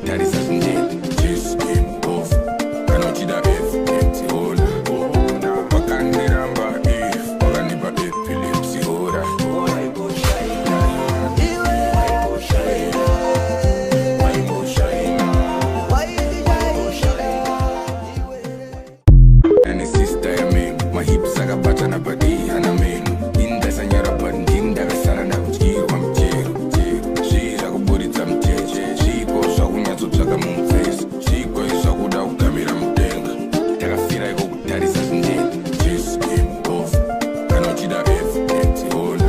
kutarisa zindeni Chase game off Kana uchida F empty hola Wakandiramba if Wakanipa epilepsy hola Waibo shaina Waibo shaina Waibo shaina Waibo shaina Any sister ya menu My hips akapata na badi hana menu Inda sanyara bandinda kasara na mchiru wa mchiru Shira kuburitsa mcheche Shiko shakunyatso tsaka mumfesi Shiko ishakuda kugamira mudenga Takafira iko kutarisa zindeni Chase game off Kana uchida F empty hola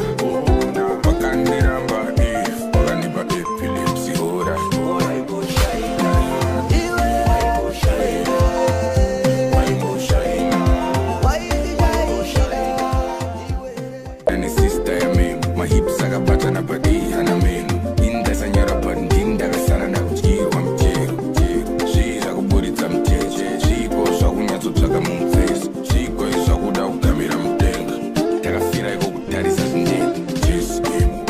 Wakandiramba if Wakanipa epilepsy hola Waibo shaina Waibo shaina Waibo shaina Waibo shaina Any sister ya menu My hips akapata na badi hana menu Inda sanyara bandinda kasara na mchiru wa mchiru Shira kuburitsa mcheche Shiko shakunyatso tsaka mumfesi Shiko ishakuda kugamira mudenga Takafira iko kutarisa zindeni Chase game